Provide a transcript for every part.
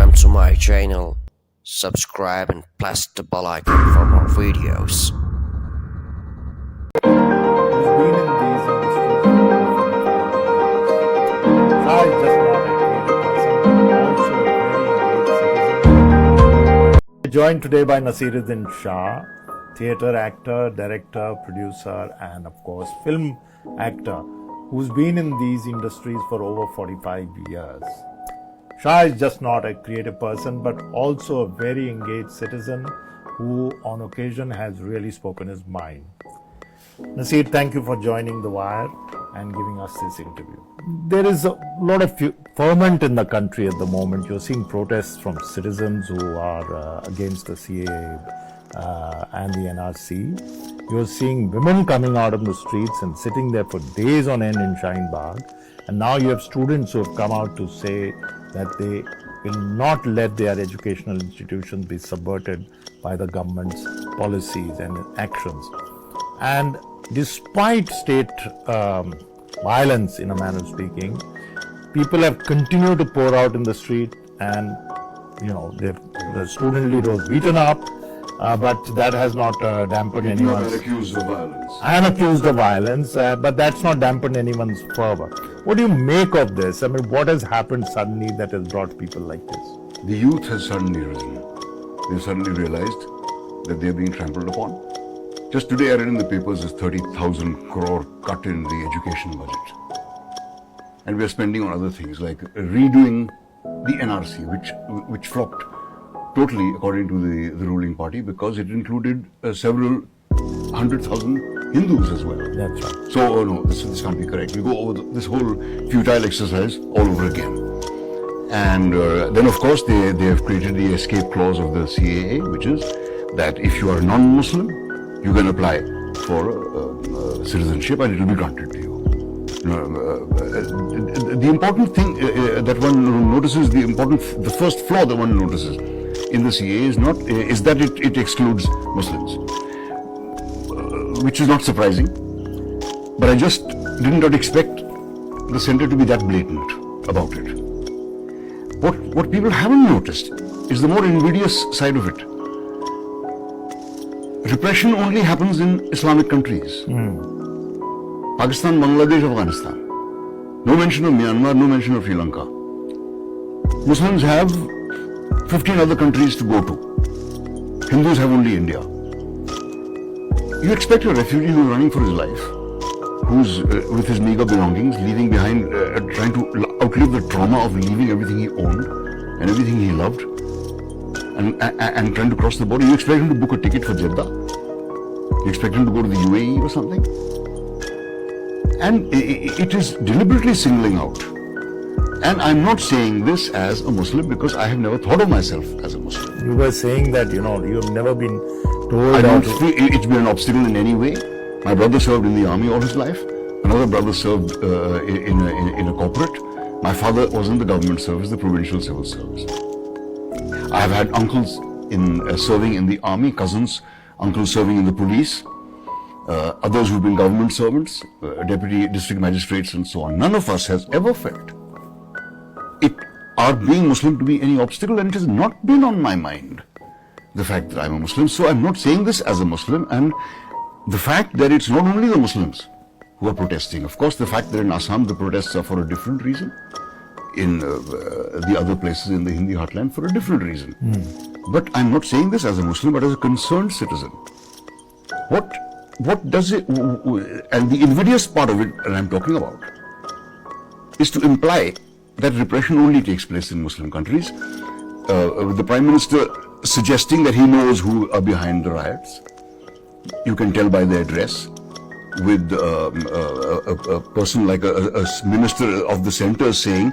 Welcome to my channel. Subscribe and press the bell icon for more videos. Joined today by Naseeruddin Shah, theatre actor, director, producer, and of course film actor, who's been in these industries for over 45 years. Shah is just not a creative person, but also a very engaged citizen who on occasion has really spoken his mind. Naseer, thank you for joining The Wire and giving us this interview. There is a lot of ferment in the country at the moment. You're seeing protests from citizens who are against the CAA and the NRC. You're seeing women coming out of the streets and sitting there for days on end in Shaheen Bagh. And now you have students who have come out to say that they will not let their educational institutions be subverted by the government's policies and actions. And despite state violence, in a manner of speaking, people have continued to pour out in the street, and the student leader was beaten up, but that has not dampened anyone's... accused of violence. I am accused of violence, but that's not dampened anyone's fervor. What do you make of this? I mean, what has happened suddenly that has brought people like this? The youth has suddenly risen. They've suddenly realized that they're being trampled upon. Just today I read in the papers there's 30,000 crore cut in the education budget. And we're spending on other things like redoing the NRC, which flopped totally according to the ruling party because it included several 100,000 Hindus as well. That's right. So, no, this can't be correct. We go over this whole futile exercise all over again. And then, of course, they have created the escape clause of the CAA, which is that if you are non-Muslim, you can apply for citizenship and it will be granted to you. The important thing that one notices, the first flaw that one notices in the CAA is that it excludes Muslims, which is not surprising. But I just did not expect the centre to be that blatant about it. What people haven't noticed is the more invidious side of it. Repression only happens in Islamic countries. Pakistan, Bangladesh, Afghanistan. No mention of Myanmar, no mention of Sri Lanka. Muslims have 15 other countries to go to. Hindus have only India. You expect a refugee who's running for his life, who's with his meager belongings, leaving behind, trying to outlive the trauma of leaving everything he owned and everything he loved, and trying to cross the border. You expect him to book a ticket for Jeddah? You expect him to go to the UAE or something? And it is deliberately singling out. And I'm not saying this as a Muslim because I have never thought of myself as a Muslim. You were saying that, you have never been told... I don't feel it's been an obstacle in any way. My brother served in the army all his life. Another brother served in a corporate. My father was in the government service, the provincial civil service. I have had uncles serving in the army, cousins, uncles serving in the police, others who've been government servants, deputy district magistrates and so on. None of us has ever felt our being Muslim to be any obstacle, and it has not been on my mind, the fact that I'm a Muslim. So I'm not saying this as a Muslim, and the fact that it's not only the Muslims who are protesting. Of course, the fact that in Assam the protests are for a different reason, in the other places in the Hindi heartland for a different reason. But I'm not saying this as a Muslim, but as a concerned citizen. What does it, and the invidious part of it that I'm talking about, is to imply that repression only takes place in Muslim countries. The Prime Minister suggesting that he knows who are behind the riots. You can tell by their dress. With a person like a minister of the centre saying,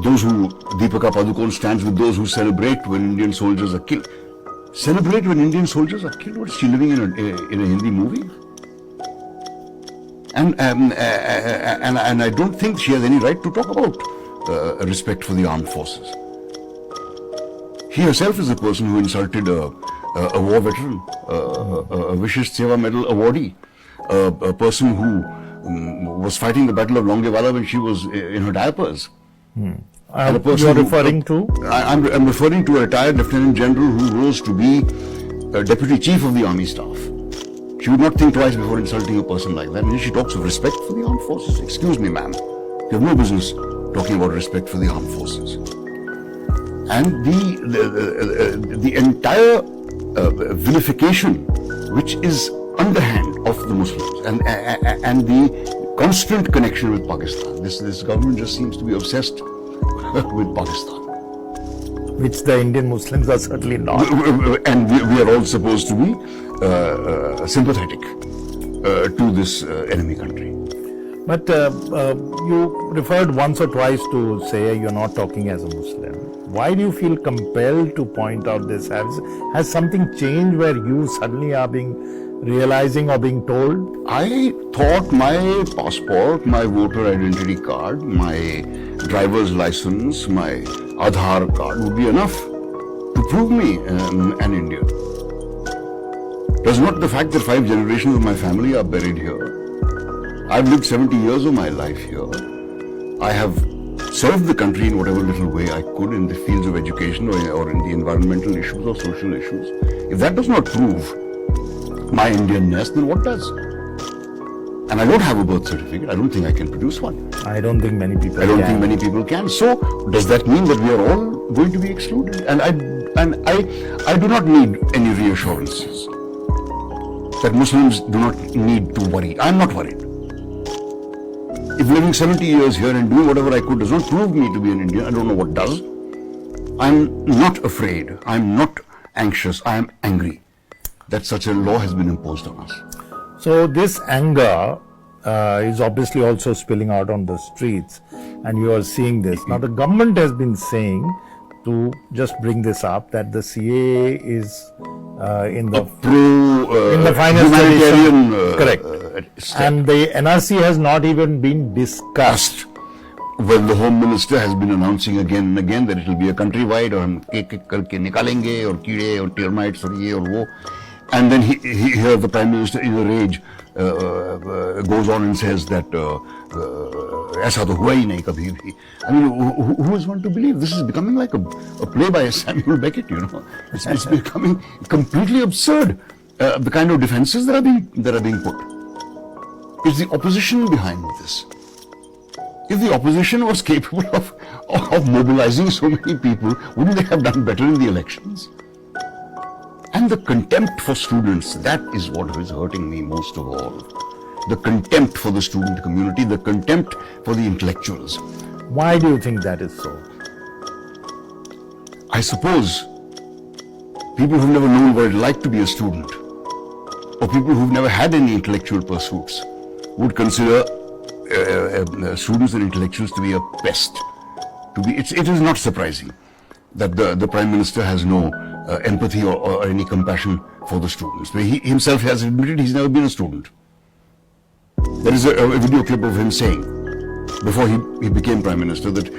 those who, Deepika Padukone stands with those who celebrate when Indian soldiers are killed. Celebrate when Indian soldiers are killed? What, is she living in a Hindi movie? And I don't think she has any right to talk about respect for the armed forces. He herself is a person who insulted a war veteran, a Vishish Seva Medal awardee, a person who was fighting the Battle of Longewala when she was in her diapers. And a person You are referring to? I'm referring to a retired Lieutenant General who rose to be Deputy Chief of the Army Staff. She would not think twice before insulting a person like that. And she talks of respect for the armed forces. Excuse me, ma'am. You have no business talking about respect for the armed forces. And the entire vilification, which is underhand of the Muslims, and the constant connection with Pakistan. This government just seems to be obsessed with Pakistan. Which the Indian Muslims are certainly not. And we are all supposed to be sympathetic to this enemy country. But you referred once or twice to say you're not talking as a Muslim. Why do you feel compelled to point out this? Has something changed where you suddenly are realizing or being told? I thought my passport, my voter identity card, my driver's license, my Aadhaar card would be enough to prove me an Indian. Does not the fact that 5 generations of my family are buried here? I've lived 70 years of my life here. I have served the country in whatever little way I could in the fields of education or in the environmental issues or social issues. If that does not prove my Indianness, then what does? And I don't have a birth certificate. I don't think I can produce one. I don't think many people I don't can. think many people can. So does that mean that we are all going to be excluded? And I do not need any reassurances that Muslims do not need to worry. I'm not worried. If living 70 years here and doing whatever I could does not prove me to be an Indian, I don't know what does. I'm not afraid. I'm not anxious. I am angry that such a law has been imposed on us. So this anger is obviously also spilling out on the streets, and you are seeing this. Now the government has been saying, to just bring this up, that the CAA is in the finest humanitarian correct, step. and the NRC has not even been discussed. Well, the Home Minister has been announcing again and again that it will be a countrywide, or हम एक-एक करके निकालेंगे, और कीड़े और termites और ये और वो. And then here the Prime Minister in a rage goes on and says that ऐसा तो हुआ ही नहीं कभी भी. I mean, who is one to believe? This is becoming like a play by Samuel Beckett, you know. It's becoming completely absurd. The kind of defenses that are being put. It's the opposition behind this. If the opposition was capable of mobilizing so many people, wouldn't they have done better in the elections? And the contempt for students, that is what is hurting me most of all. The contempt for the student community, the contempt for the intellectuals. Why do you think that is so? I suppose people who've never known what it's like to be a student, or people who've never had any intellectual pursuits, would consider students and intellectuals to be a pest. It is not surprising that the Prime Minister has no empathy or any compassion for the students. He himself has admitted he's never been a student. There is a video clip of him saying, before he became Prime Minister, that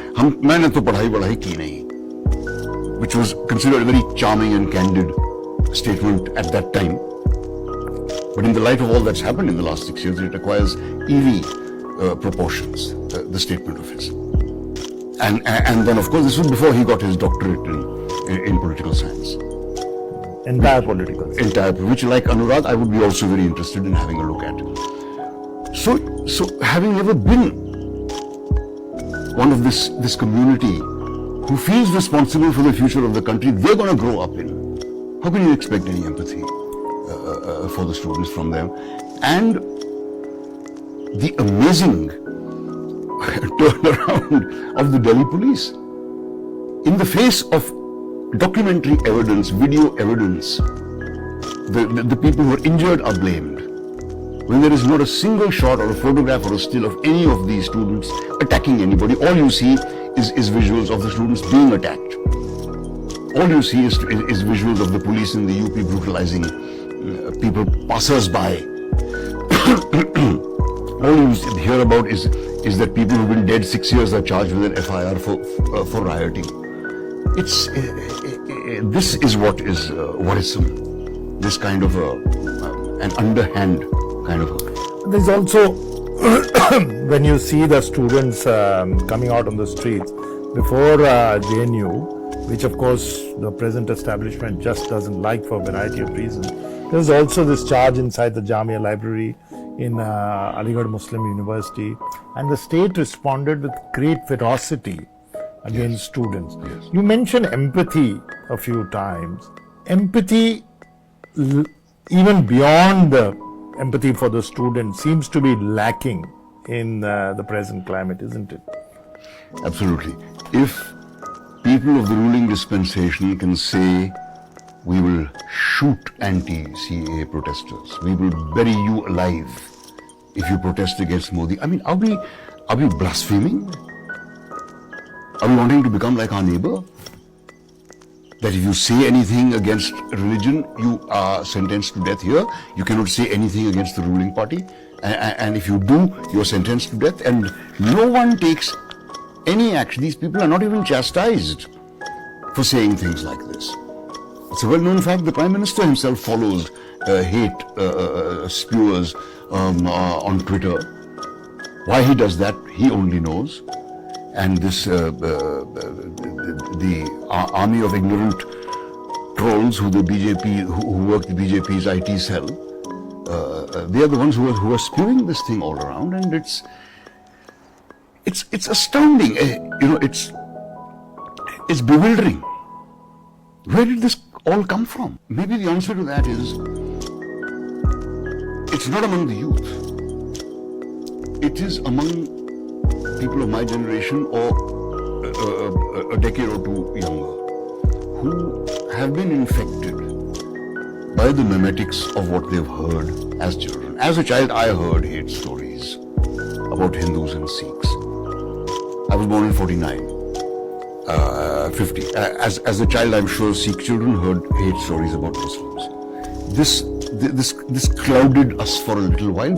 मैंने तो पढ़ाई की नहीं, which was considered a very charming and candid statement at that time. But in the light of all that's happened in the last 6 years, it acquires eerie proportions, the statement of his. And then, of course, this was before he got his doctorate in political science. Entire political science. Entire, which, like Anurag, I would be also very interested in having a look at. So having never been one of this community who feels responsible for the future of the country they're going to grow up in, how can you expect any empathy for the students from them? And the amazing turnaround of the Delhi police in the face of documentary evidence, video evidence. The people who are injured are blamed. When there is not a single shot or a photograph or a still of any of these students attacking anybody, all you see is visuals of the students being attacked. All you see is visuals of the police in the UP brutalizing people, passers-by. All you hear about is that people who've been dead 6 years are charged with an FIR for rioting. This is what is worrisome. This kind of an underhand kind of. There's also, when you see the students coming out on the streets, before JNU, which of course the present establishment just doesn't like for a variety of reasons. There was also this charge inside the Jamia library in Aligarh Muslim University, and the state responded with great ferocity against students. Yes. You mentioned empathy a few times. Empathy, even beyond the empathy for the student, seems to be lacking in the present climate, isn't it? Absolutely. If people of the ruling dispensation can say, we will shoot anti-CAA protesters, we will bury you alive if you protest against Modi. I mean, are we blaspheming? Are we wanting to become like our neighbor? That if you say anything against religion, you are sentenced to death here. You cannot say anything against the ruling party. And if you do, you're sentenced to death. And no one takes any action. These people are not even chastised for saying things like this. It's a well-known fact. The Prime Minister himself follows hate spewers on Twitter. Why he does that, he only knows. And this, the army of ignorant trolls who the BJP, who work the BJP's IT cell, they are the ones who are spewing this thing all around, and it's astounding. It's bewildering. Where did this all come from? Maybe the answer to that is, it's not among the youth. It is among people of my generation or a decade or two younger, who have been infected by the memetics of what they've heard as children. As a child, I heard hate stories about Hindus and Sikhs. I was born in 49, 50. As a child, I'm sure Sikh children heard hate stories about Muslims. This clouded us for a little while,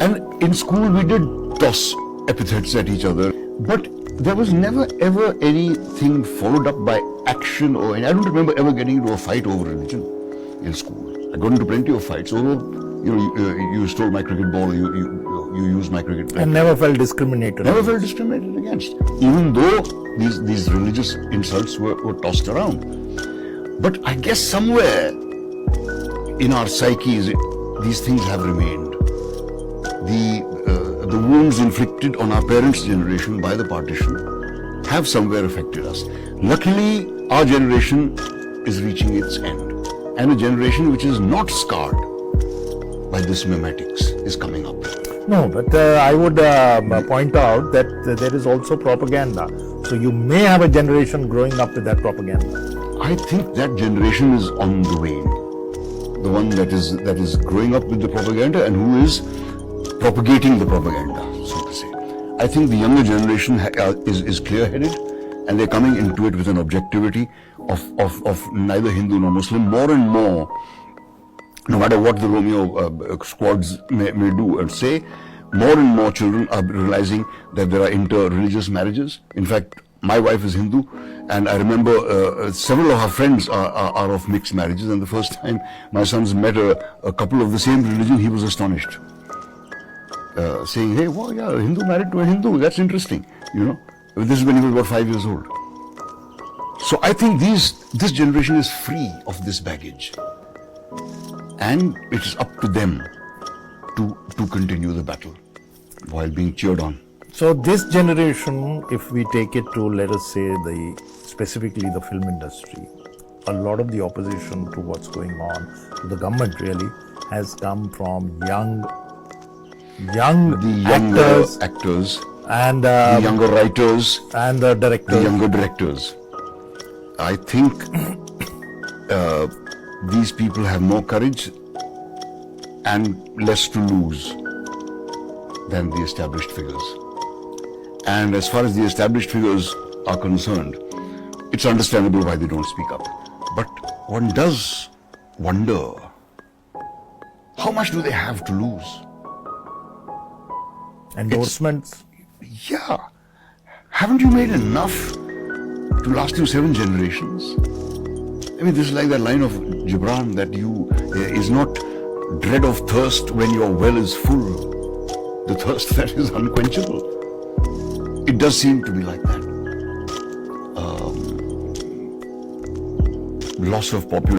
and in school we did toss epithets at each other, but there was never ever anything followed up by action, or I don't remember ever getting into a fight over religion in school. I got into plenty of fights over, you stole my cricket ball, you used my cricket ball. And never felt discriminated. Never felt discriminated against, even though these religious insults were tossed around. But I guess somewhere in our psyches, these things have remained. The wounds inflicted on our parents' generation by the partition have somewhere affected us. Luckily, our generation is reaching its end, and a generation which is not scarred by this memetics is coming up. No, but I would point out that there is also propaganda. So you may have a generation growing up with that propaganda. I think that generation is on the wane. The one that is growing up with the propaganda and who is propagating the propaganda, so to say. I think the younger generation is clear-headed, and they're coming into it with an objectivity of neither Hindu nor Muslim. More and more, no matter what the Romeo squads may do and say, more and more children are realizing that there are inter-religious marriages. In fact, my wife is Hindu, and I remember several of her friends are of mixed marriages, and the first time my sons met a couple of the same religion, he was astonished. Saying, hey, wow, yeah, a Hindu married to a Hindu, that's interesting, This is when he was about 5 years old. So I think this generation is free of this baggage, and it is up to them to continue the battle while being cheered on. So this generation, if we take it to, let us say, specifically the film industry, a lot of the opposition to what's going on, to the government really, has come from young actors and the younger writers and the directors. The younger directors. I think these people have more courage and less to lose than the established figures. And as far as the established figures are concerned, it's understandable why they don't speak up. But one does wonder, how much do they have to lose? Endorsements? Yeah. Haven't you made enough to last you 7 generations? I mean, this is like that line of Gibran that is not dread of thirst when your well is full, the thirst that is unquenchable. It does seem to be like that. loss of popularity.